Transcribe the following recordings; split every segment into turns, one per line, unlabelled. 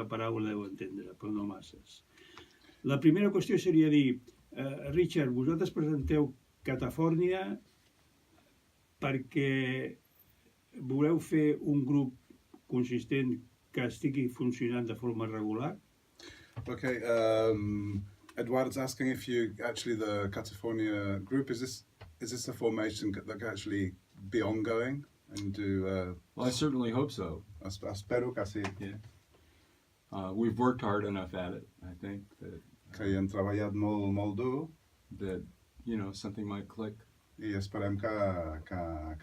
alguna paraula deu entendre, però no masses. La primera qüestió seria dir, Richard, vosaltres presenteu Catafòrnia perquè voleu fer un grup consistent que estigui funcionant de forma regular?
Okay, Eduard's asking if you actually the Cataphonia group is this a formation that can actually be ongoing and do?
Well, I certainly hope so.
Espero que sí.
Yeah. We've worked hard enough at it. I think that
Que hi hem treballat molt dur.
That something might click.
I esperem que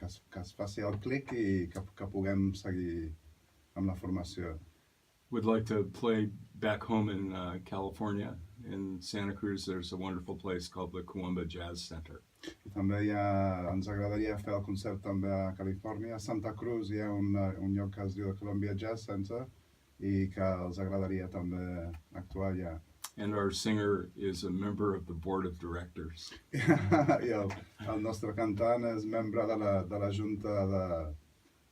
es faci el clic I que puguem seguir amb la formació.
Would like to play back home in California. In Santa Cruz, there's a wonderful place called the Cugat Jazz Center.
I també ens agradaria fer el concert també a Califòrnia. A Santa Cruz hi ha un lloc que es diu Cugat Jazz Center I que els agradaria també actuar allà.
And our singer is a member of the board of directors.
I el nostre cantant és membre de la junta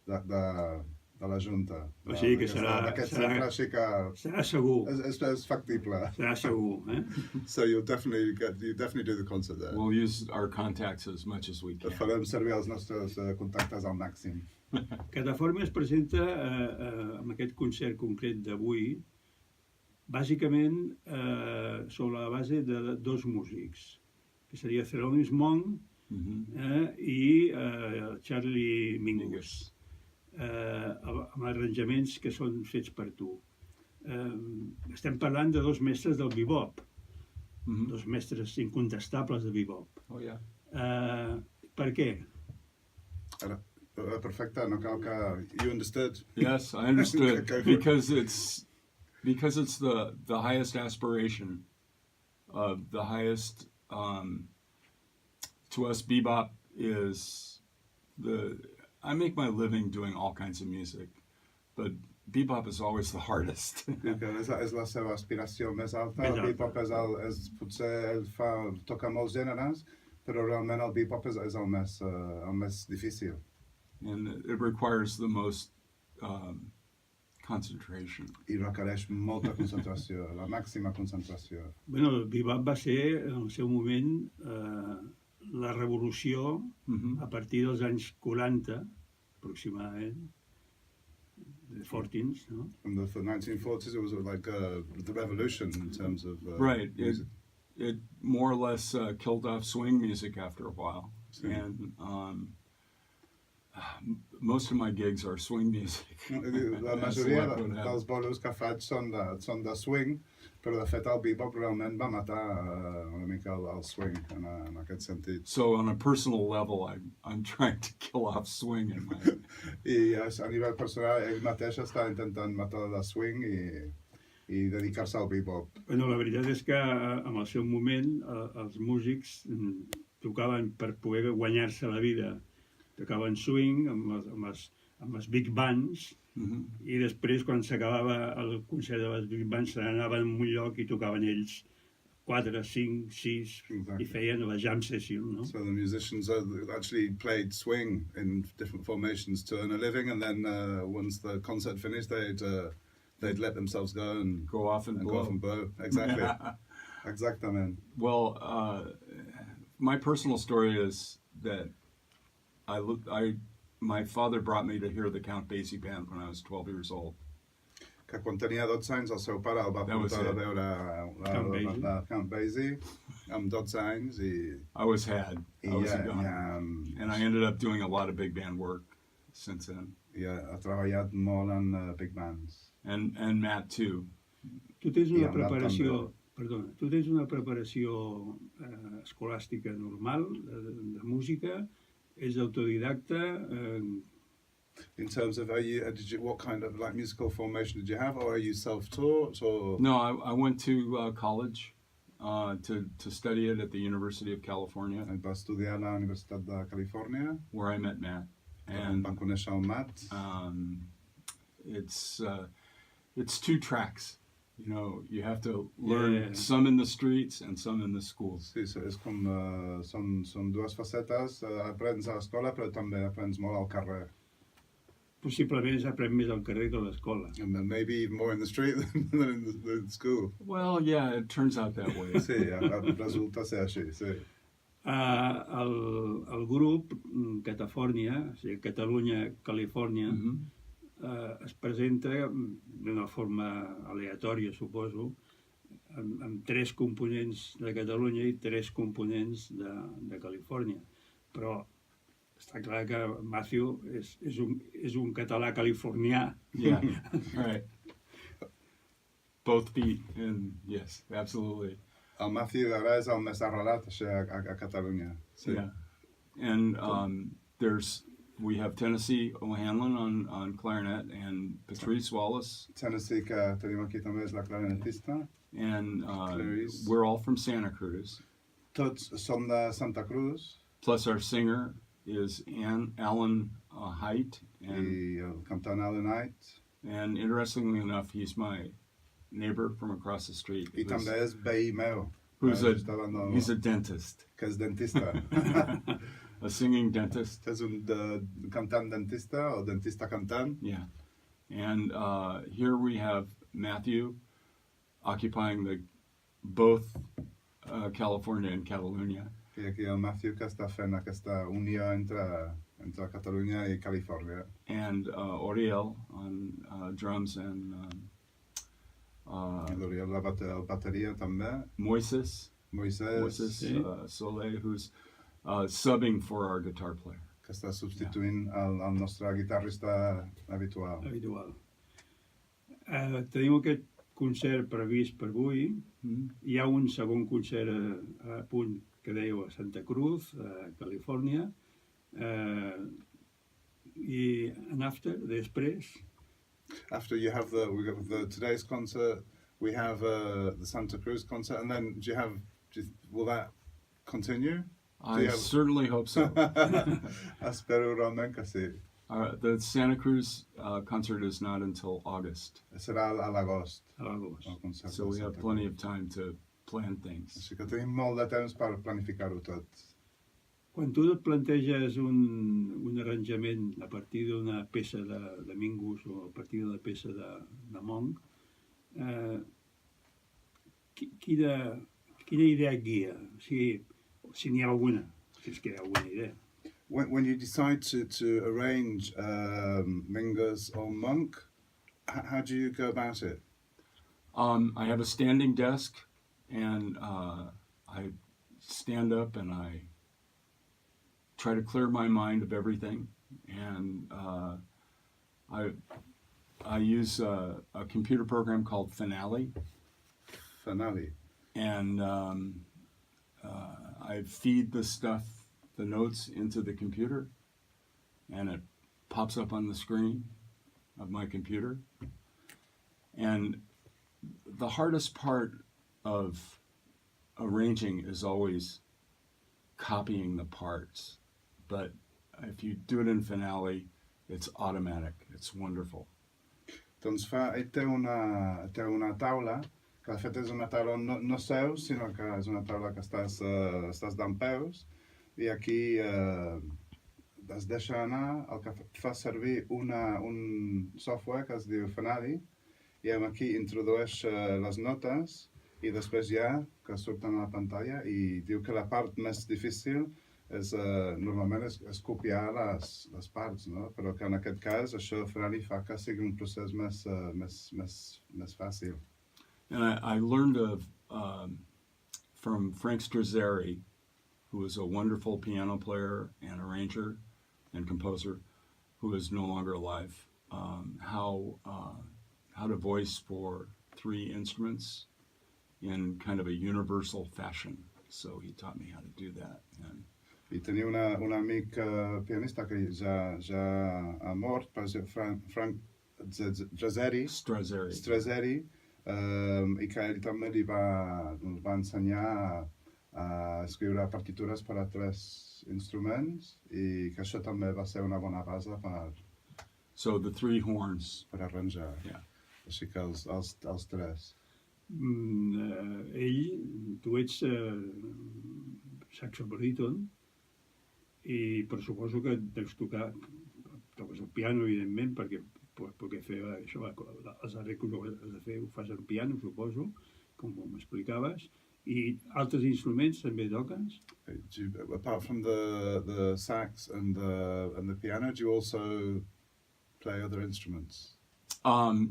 de la junta.
O sigui que serà segur.
És factible.
Serà segur,
So you definitely do the concert there.
We'll use our contacts as much as we can.
Farem servir els nostres contactes al màxim.
Catafòrnia es presenta amb aquest concert concret d'avui bàsicament sobre la base de dos músics, que seria Thelonious Monk I Charlie Mingus, amb arranjaments que són fets per tu. Estem parlant de dos mestres del bebop, dos mestres incontestables de bebop.
Oh, yeah.
Per què?
Perfecte, no cal que... You understood?
Yes, I understood. Because it's the highest aspiration of the highest, to us, bebop is I make my living doing all kinds of music, but bebop is always the hardest.
És la seva aspiració més alta. El bebop potser toca molts gèneres, però realment el bebop és el més difícil.
And it requires the most concentration.
I requereix molta concentració, la màxima concentració.
Bueno, el bebop va ser, en el seu moment, la revolució a partir dels anys 40, aproximadament, the 40s, no?
From the 1940s, it was like the revolution in terms of
right.
Music.
It more or less killed off swing music after a while. And most of my gigs are swing music.
La majoria dels bolos que faig són de swing, però de fet el bebop realment va matar una mica el swing en aquest sentit.
So on a personal level, I'm trying to kill off swing in my...
I a nivell personal, ell mateix està intentant matar el swing i dedicar-se al bebop.
Bueno, la veritat és que en el seu moment els músics tocaven per poder guanyar-se la vida. Tocaven swing amb les big bands I després, quan s'acabava el concert de les big bands, se n'anaven a un lloc I tocaven ells 4, 5, 6 I feien la jam session, no?
So the musicians actually played swing in different formations to earn a living, and then once the concert finished, they'd let themselves go and
go off and
blow. Exactly. Exactamente.
Well, my personal story is that my father brought me to hear the Count Basie band when I was 12 years old.
Que quan tenia 12 anys el seu pare el va portar a veure la Count Basie amb 12 anys I...
I was had. I was a gunner. And I ended up doing a lot of big band work since then.
Ha treballat molt en big bands.
And Matt too.
Tu tens una preparació, perdona, tu tens una preparació escolàstica normal de música, és autodidacta.
In terms of, what kind of musical formation did you have, or are you self-taught? Or?
No, I went to college to study it at the University of California.
Va estudiar a la Universitat de Califòrnia.
Where I met Matt. And
va conèixer el Matt.
It's 2 tracks. You know, you have to learn some in the streets and some in the schools.
Sí, és com, són 2 facetes. Aprens a l'escola, però també aprens molt al carrer.
possiblement s'aprèn més al carrer que a l'escola.
And then maybe even more in the street than in the school.
Well, yeah, it turns out that way.
Sí, resulta ser així, sí.
El grup Catafòrnia, o sigui, Catalunya-Califòrnia, es presenta d'una forma aleatòria, suposo, amb 3 components de Catalunya i 3 components de Califòrnia. Però està clar que Matthew és un català californià.
Yeah, right. Both beat, and yes, absolutely.
El Matthew ara és el més arrelat així a Catalunya. Sí.
Yeah, and we have Tennessee O'Hanlon on clarinet and Patrice Wallace.
Tennessee, que tenim aquí també, és la clarinetista.
And
Clarice.
we're all from Santa Cruz.
Tots som de Santa Cruz.
Plus our singer is Alan Haidt.
I el cantant Alan Haidt.
And interestingly enough, he's my neighbor from across the street.
I també és veí meu.
He's a dentist.
Que és dentista.
A singing dentist.
És un cantant dentista o dentista cantant.
Yeah. And here we have Matthew occupying both California and Catalunya.
I aquí el Matthew que està fent aquesta unió entre Catalunya i Califòrnia.
And Oriel on drums and
L'Oriel la bateria també.
Moises
Sí.
Soleil, who's subbing for our guitar player.
Que està substituint el nostre guitarrista habitual.
Tenim aquest concert previst per avui. Hi ha un segon concert a punt que dèieu a Santa Cruz, a Califòrnia. I després.
After you have today's concert, we have the Santa Cruz concert, and then will that continue?
I certainly hope so.
Espero realment que sí.
The Santa Cruz concert is not until August.
Serà a l'agost.
So we have plenty of time to plan things.
Així que tenim molt de temps per planificar-ho tot.
Quan tu et planteges un arranjament a partir d'una peça de Mingus o a partir d'una peça de Monk, quina idea et guia? O sigui, si n'hi ha alguna, si és que hi ha alguna idea.
When you decide to arrange Mingus or Monk, how do you go about it?
I have a standing desk, and I stand up and I try to clear my mind of everything. And I use a computer program called Finale. And I feed the notes into the computer, and it pops up on the screen of my computer. And the hardest part of arranging is always copying the parts. But if you do it in Finale, it's automatic. It's wonderful.
Doncs ell té una taula, que de fet és una taula no seu, sinó que és una taula que estàs dempeus, i aquí es deixa anar, el que fa servir un software que es diu Finale, i aquí introdueix les notes, i després que surten a la pantalla, i diu que la part més difícil normalment és copiar les parts, no? Però que en aquest cas això Finale fa que sigui un procés més fàcil.
And I learned from Frank Strazzeri, who is a wonderful piano player and arranger and composer, who is no longer alive, how to voice for 3 instruments in kind of a universal fashion. So he taught me how to do that.
I tenia un amic pianista que ja ha mort, Frank Strazzeri, i que ell també li va ensenyar a escriure partitures per a 3 instruments, i que això també va ser una bona base
So the 3 horns.
Per arranjar.
Yeah.
Així que els 3.
Tu ets saxobaríton, però suposo que deus tocar toques el piano, evidentment, perquè fer això, els arreglos que has de fer ho fas en piano, suposo, com m'explicaves, i altres instruments també toques?
Apart from the sax and the piano, do you also play other instruments?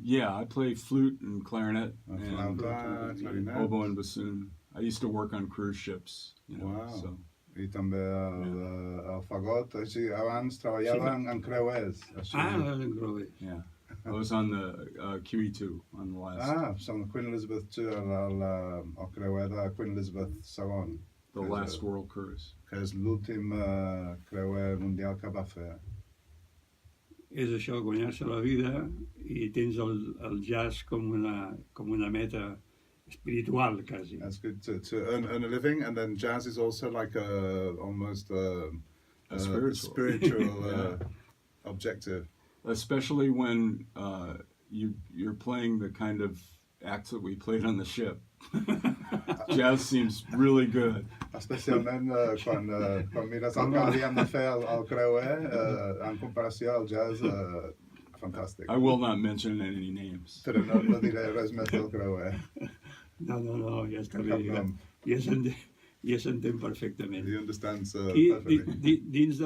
Yeah, I play flute and clarinet and
Flauta, clarinet.
oboe and bassoon. I used to work on cruise ships, you know.
Wow.
So
I també el fagot. Així, abans treballava en creuers. Així.
En Grover.
yeah, I was on the QE2 on the last
Som Queen Elizabeth II, el creuer de Queen Elizabeth II,
the last world cruise.
que és l'últim creuer mundial que va fer.
És això, guanyar-se la vida, i tens el jazz com una meta espiritual, quasi.
That's good to earn a living, and then jazz is also like almost a spiritual objective.
Especially when you're playing the kind of acts that we played on the ship. Jazz seems really good.
Especialment quan mires el que havíem de fer al creuer, en comparació al jazz, fantàstic.
I will not mention any names.
Però no diré res més del creuer.
No, ja està bé. Ja s'entén perfectament.
He understands
I
perfectly.
dins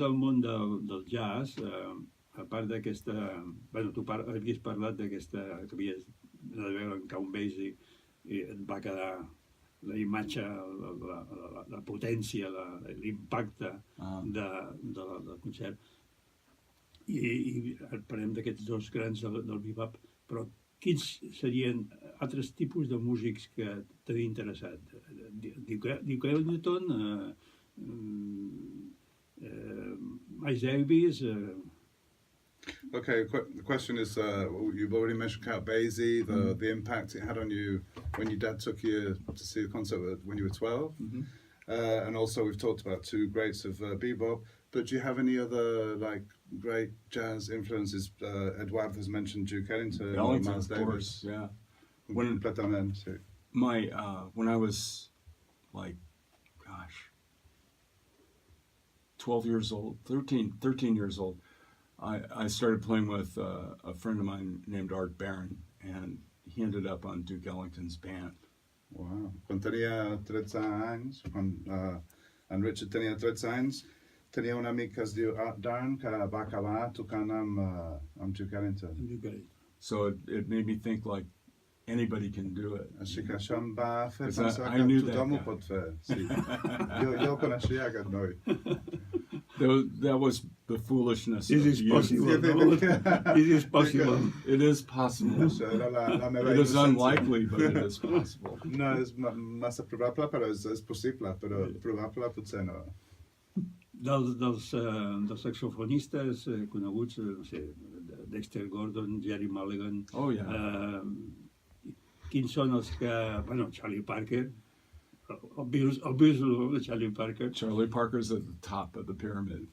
del món del jazz, a part d'aquesta... Bueno, tu havies parlat d'aquesta... que havies de veure en Count Basie i et va quedar la imatge, la potència, l'impacte del concert. I parlem d'aquests dos grans del bebop, però quins serien altres tipus de músics que t'havia interessat? Duke Ellington, Miles Davis...
Okay, the question is, you've already mentioned Count Basie, the impact it had on you when your dad took you to see a concert when you were 12.
Mm-hmm.
And also we've talked about two greats of bebop, but do you have any other great jazz influences? Edouard has mentioned Duke Ellington,
Ellington,
Miles
of course,
Davis.
yeah.
Completamente, sí.
When I was 12 years old, 13 years old, I started playing with a friend of mine named Art Barron, and he ended up on Duke Ellington's band.
Wow. Quan tenia 13 anys, quan en Richard tenia 13 anys, tenia un amic que es diu Art Barron que va acabar tocant amb Duke Ellington.
So it made me think like anybody can do it.
Així que això em va fer
Because
pensar
I
que
knew
tothom
that
ho pot fer. Sí. Jo el coneixia, aquest noi.
That was the foolishness
This
of
is
youth.
possible, no? This is possible.
It is possible.
Això era la meva
It is
innocència.
unlikely, but it is possible.
No és massa probable, però és possible, però probable potser no.
Dels saxofonistes coneguts, no sé, Dexter Gordon, Jerry Mulligan...
Oh, yeah.
Quins són els que... Bueno, Charlie Parker, obvious Charlie Parker.
Charlie Parker's at the top of the pyramid.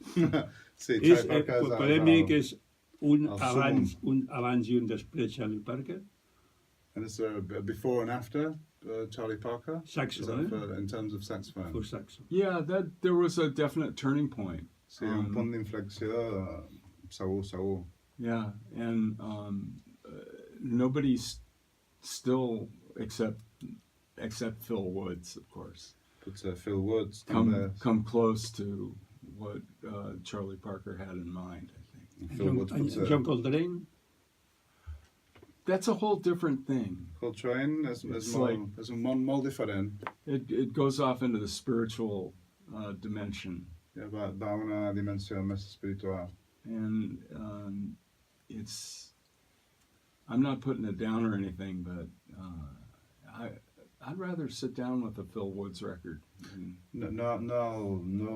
Sí, Charlie Parker és
Per mi que és un
súmmum.
abans i un després Charlie Parker.
And is there a before and after Charlie Parker?
Saxo,
Is that in terms of saxophone?
For saxo.
Yeah, there was a definite turning point.
Sí, un punt d'inflexió segur.
Yeah, and nobody's still except Phil Woods, of course,
Potser Phil Woods
come close to what Charlie Parker had in mind, I think.
Phil Woods potser.
John Coltrane.
That's a whole different thing.
Coltrane és un món molt diferent.
It goes off into the spiritual dimension.
Ja, va a una dimensió més espiritual.
And I'm not putting it down or anything, but I'd rather sit down with a Phil Woods record.
No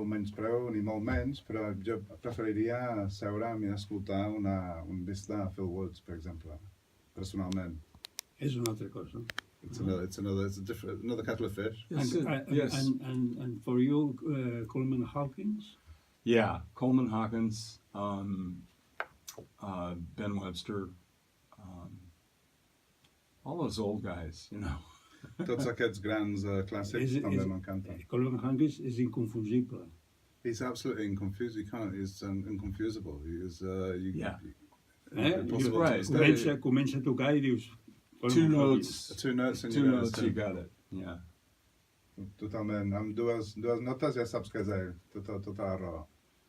menyspreu ni molt menys, però jo preferiria seure'm i escoltar un disc de Phil Woods, per exemple, personalment.
És una altra cosa.
It's another kettle of fish.
Yes.
And for you, Coleman Hawkins?
Yeah, Coleman Hawkins, Ben Webster, all those old guys, you know.
Tots aquests grans clàssics també m'encanten.
Coleman Hawkins és inconfusible.
He's absolutely inconfusable. He's inconfusable.
Yeah.
Impossible
Right.
to mistake.
Comença a tocar i dius...
Two notes.
Two notes and
Two
you
notes, you got it. Yeah.
Totalment. Amb dues notes ja saps que és ell. Tota la raó.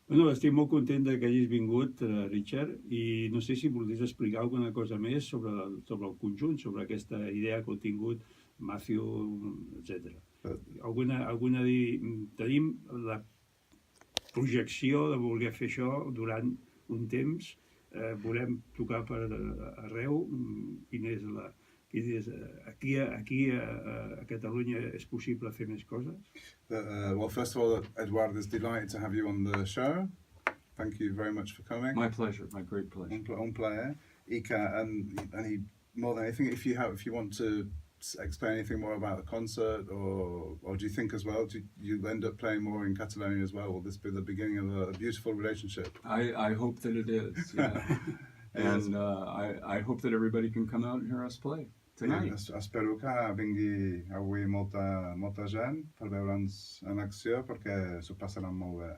Bueno, estic molt content que hagis vingut, Richard, i no sé si voldries explicar alguna cosa més sobre el conjunt, sobre aquesta idea que heu tingut, Matthew, etc. Tenim la projecció de voler fer això durant un temps, volem tocar per arreu, aquí a Catalunya és possible fer més coses?
Well, first of all, Edward is delighted to have you on the show. Thank you very much for coming.
My pleasure, my great pleasure.
Un plaer. And he, more than anything, if you want to explain anything more about the concert, or do you think as well, you end up playing more in Catalonia as well? Will this be the beginning of a beautiful relationship?
I hope that it is, yeah. And I hope that everybody can come out and hear us play tonight.
Espero que vingui avui molta gent per veure'ns en acció, perquè s'ho passaran molt bé.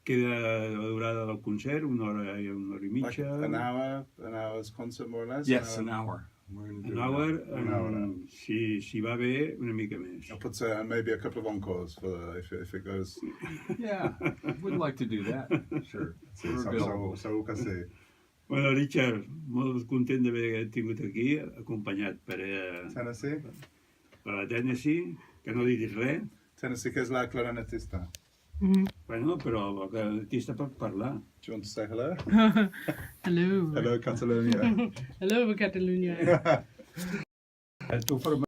Queda la durada del concert, una hora i mitja?
Like an hour's concert, more or less?
Yes, an hour. We're going to do
An hour. Si va bé, una mica més.
I'll put maybe a couple of encores if it goes.
Yeah, we'd like to do that. Sure.
Sí, segur que sí.
Bueno, Richard, molt content d'haver tingut aquí, acompanyat per
Tennessee?
Per la Tennessee, que no diguis res.
Tennessee, que és la clarinetista.
Bueno, però la clarinetista pot parlar.
Do you want to say hello?
Hello.
Hello, Catalonia.
Hello, Catalonia.
Tu formes